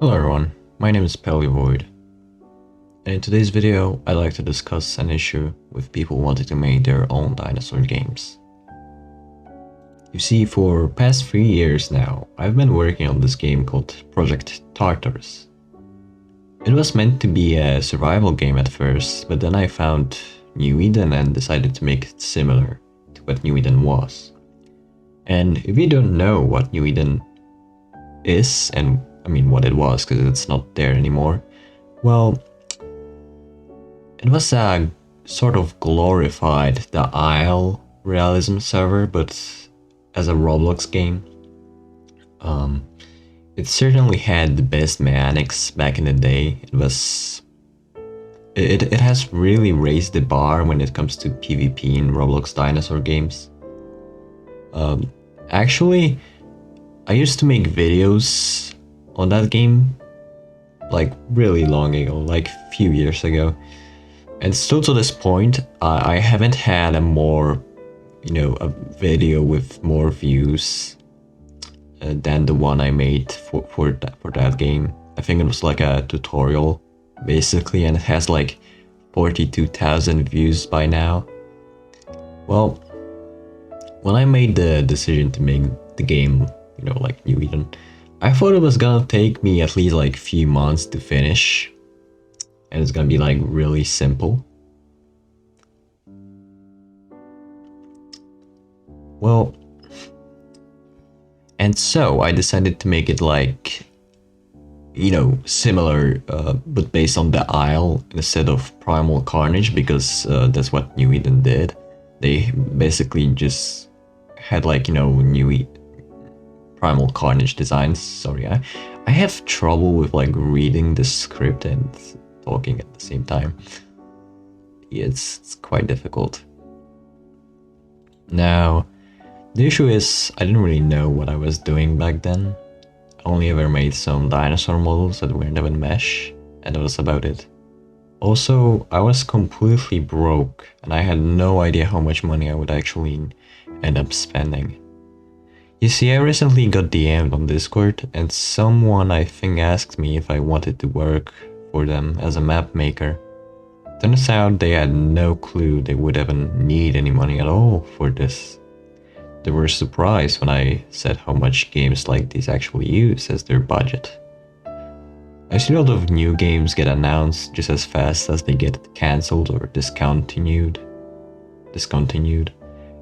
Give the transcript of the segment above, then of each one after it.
Hello everyone, my name is Paleo Void, and in today's video I'd like to discuss an issue with people wanting to make their own dinosaur games. You see, for past 3 years now, I've been working on this game called Project Tartarus. It was meant to be a survival game at first, but then I found New Eden and decided to make it similar to what New Eden was. And if you don't know what New Eden is, and I mean what it was because it's not there anymore, well, it was a sort of glorified the Isle realism server, but as a Roblox game. It certainly had the best mechanics back in the day. It has really raised the bar when it comes to PvP in Roblox dinosaur games. Actually, I used to make videos on that game like really long ago, like a few years ago. And still to this point, I haven't had a a video with more views than the one I made for that game. I think it was like a tutorial, basically, and it has like 42,000 views by now. Well, when I made the decision to make the game, like New Eden, I thought it was gonna take me at least like few months to finish, and it's gonna be like really simple. Well, and so I decided to make it like, similar, but based on the Isle instead of Primal Carnage, because that's what New Eden did. They basically just had like, Primal Carnage designs. Sorry, I have trouble with like reading the script and talking at the same time. Yeah, it's quite difficult. Now, the issue is I didn't really know what I was doing back then. I only ever made some dinosaur models that weren't even mesh, and that was about it. Also, I was completely broke, and I had no idea how much money I would actually end up spending. You see, I recently got DM'd on Discord, and someone I think asked me if I wanted to work for them as a map maker. Turns out they had no clue they would even need any money at all for this. They were surprised when I said how much games like these actually use as their budget. I see a lot of new games get announced just as fast as they get cancelled or discontinued.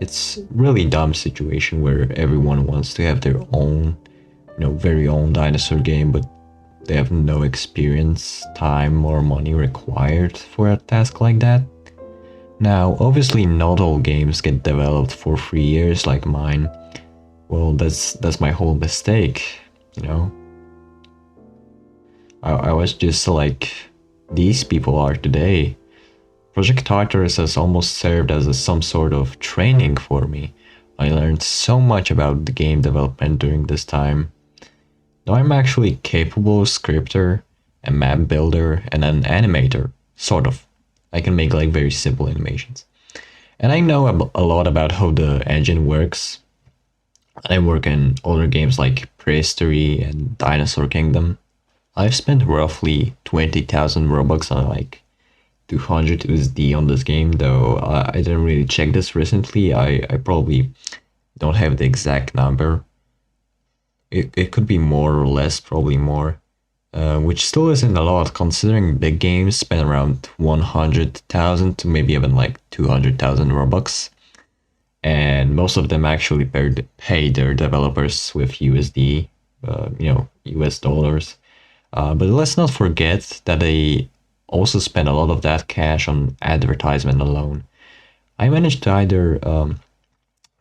It's really dumb situation where everyone wants to have their own, very own dinosaur game, but they have no experience, time, or money required for a task like that. Now, obviously not all games get developed for 3 years like mine. Well, that's my whole mistake, I was just like these people are today. Project Tartarus has almost served as some sort of training for me. I learned so much about the game development during this time. Now I'm actually capable scripter, a map builder, and an animator, sort of. I can make like very simple animations. And I know a lot about how the engine works. I work in other games like Prehistory and Dinosaur Kingdom. I've spent roughly 20,000 Robux on like 200 USD on this game, though I didn't really check this recently. I probably don't have the exact number. It could be more or less, probably more. Which still isn't a lot considering big games spend around 100,000 to maybe even like 200,000 Robux. And most of them actually pay their developers with USD, US dollars. But let's not forget that they also spend a lot of that cash on advertisement alone. I managed to either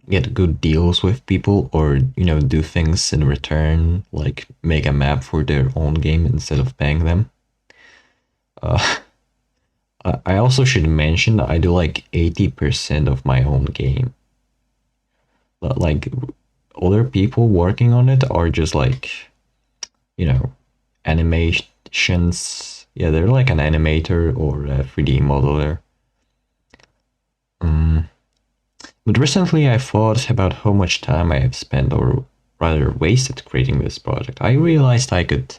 get good deals with people or, do things in return, like make a map for their own game instead of paying them. I also should mention that I do like 80% of my own game. Like other people working on it are just like, animations. Yeah, they're like an animator or a 3D modeler. But recently I thought about how much time I have spent, or rather wasted, creating this project. I realized I could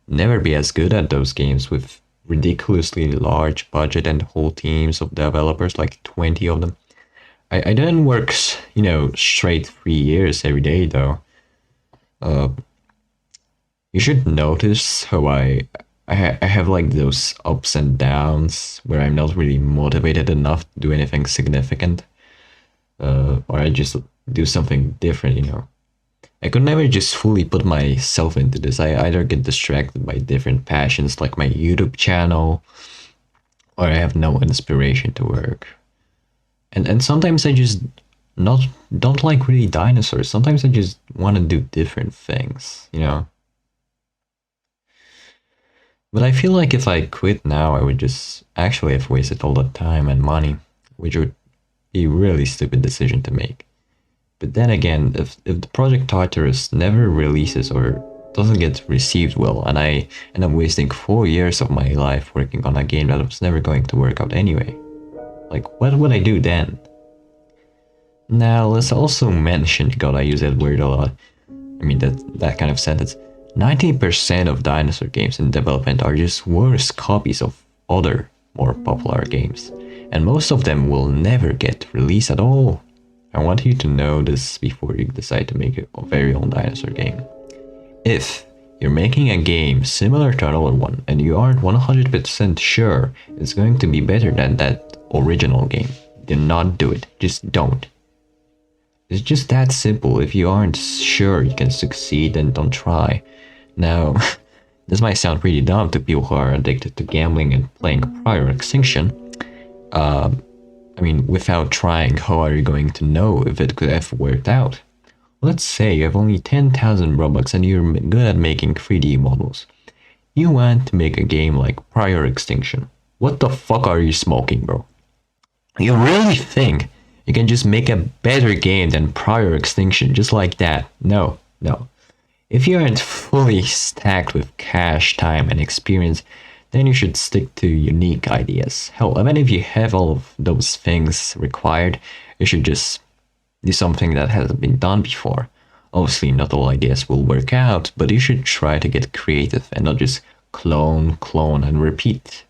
never be as good at those games with ridiculously large budget and whole teams of developers, like 20 of them. I didn't work, straight 3 years every day though. Uh, you should notice how I have like those ups and downs where I'm not really motivated enough to do anything significant, or I just do something different. I could never just fully put myself into this. I either get distracted by different passions like my YouTube channel, or I have no inspiration to work. And sometimes I just not don't like really dinosaurs. Sometimes I just want to do different things. But I feel like if I quit now, I would just actually have wasted all the time and money, which would be a really stupid decision to make. But then again, if the Project Tartarus never releases or doesn't get received well, and I end up wasting 4 years of my life working on a game that was never going to work out anyway, like what would I do then? Now let's also mention, God, I use that word a lot. I mean that kind of sentence. 90% of dinosaur games in development are just worse copies of other more popular games, and most of them will never get released at all. I want you to know this before you decide to make a very own dinosaur game. If you're making a game similar to another one and you aren't 100% sure it's going to be better than that original game, do not do it. Just don't. It's just that simple. If you aren't sure you can succeed, then don't try. Now, this might sound pretty dumb to people who are addicted to gambling and playing Prior Extinction. I mean, without trying, how are you going to know if it could have worked out? Let's say you have only 10,000 Robux and you're good at making 3D models. You want to make a game like Prior Extinction. What the fuck are you smoking, bro? You really think you can just make a better game than Prior Extinction just like that? No. If you aren't fully stacked with cash, time, and experience, then you should stick to unique ideas. Hell, even if you have all of those things required, you should just do something that hasn't been done before. Obviously, not all ideas will work out, but you should try to get creative and not just clone, and repeat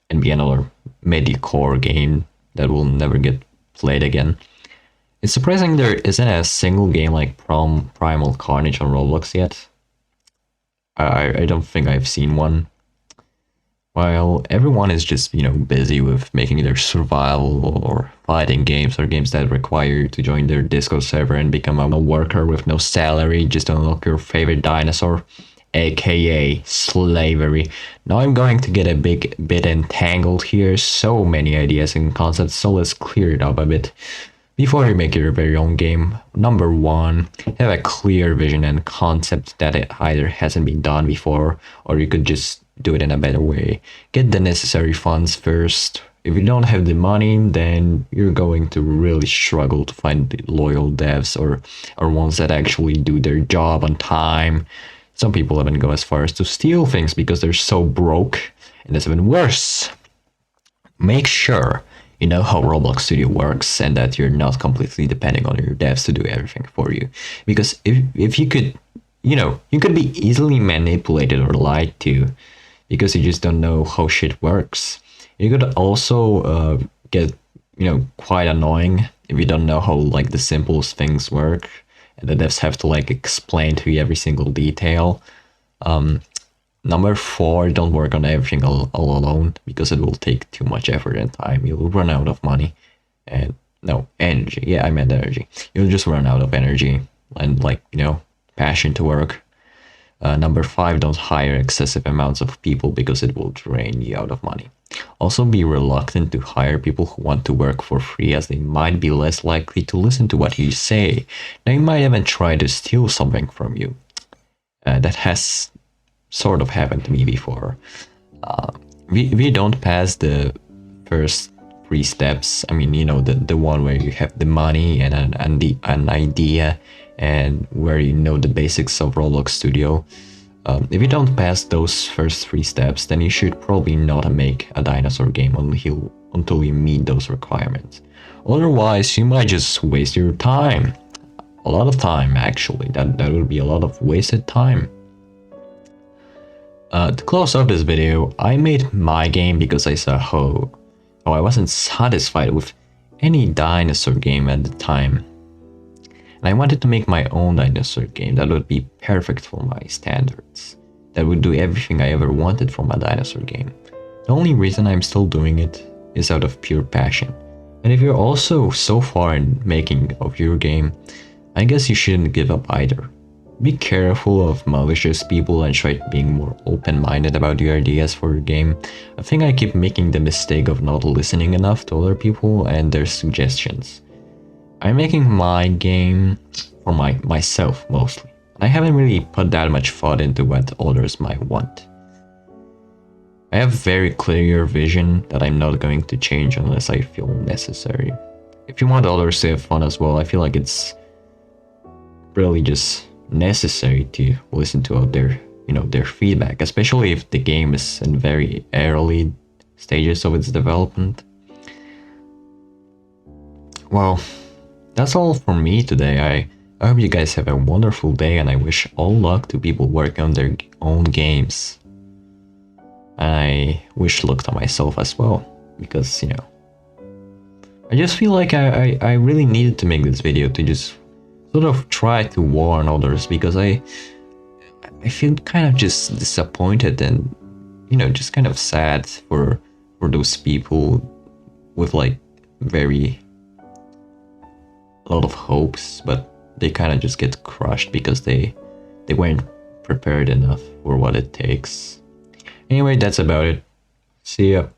and be another mediocre game that will never get played again. It's surprising there isn't a single game like Primal Carnage on Roblox yet. I don't think I've seen one. While everyone is just, busy with making their survival or fighting games or games that require you to join their Discord server and become a worker with no salary just to unlock your favorite dinosaur, aka slavery. Now I'm going to get a bit entangled here, so many ideas and concepts, so let's clear it up a bit. Before you make your very own game, number one, have a clear vision and concept that it either hasn't been done before or you could just do it in a better way. Get the necessary funds first. If you don't have the money, then you're going to really struggle to find loyal devs or ones that actually do their job on time. Some people even go as far as to steal things because they're so broke, and that's even worse. Make sure you know how Roblox Studio works and that you're not completely depending on your devs to do everything for you. Because if you could, you could be easily manipulated or lied to because you just don't know how shit works. You could also get, quite annoying if you don't know how like the simplest things work and the devs have to like explain to you every single detail. Number four, don't work on everything all alone because it will take too much effort and time. You'll run out of money and energy. Yeah, I meant energy. You'll just run out of energy and passion to work. Number five, don't hire excessive amounts of people because it will drain you out of money. Also, be reluctant to hire people who want to work for free as they might be less likely to listen to what you say. They might even try to steal something from you. That has sort of happened to me before. If you don't pass the first 3 steps, I mean, the one where you have the money and an idea and where you know the basics of Roblox Studio, if you don't pass those first 3 steps, then you should probably not make a dinosaur game until you meet those requirements. Otherwise, you might just waste your time. A lot of time, actually. That would be a lot of wasted time. To close off this video, I made my game because I saw how I wasn't satisfied with any dinosaur game at the time. And I wanted to make my own dinosaur game that would be perfect for my standards. That would do everything I ever wanted from a dinosaur game. The only reason I'm still doing it is out of pure passion. And if you're also so far in making of your game, I guess you shouldn't give up either. Be careful of malicious people and try being more open-minded about your ideas for your game. I think I keep making the mistake of not listening enough to other people and their suggestions. I'm making my game for myself mostly. I haven't really put that much thought into what others might want. I have very clear vision that I'm not going to change unless I feel necessary. If you want others to have fun as well, I feel like it's really just necessary to listen to their feedback, especially if the game is in very early stages of its development. Well, that's all for me today. I hope you guys have a wonderful day, and I wish all luck to people working on their own games. I wish luck to myself as well, because I just feel like I really needed to make this video to just sort of try to warn others, because I feel kind of just disappointed and just kind of sad for those people with like very a lot of hopes, but they kind of just get crushed because they weren't prepared enough for what it takes. Anyway, that's about it. See ya.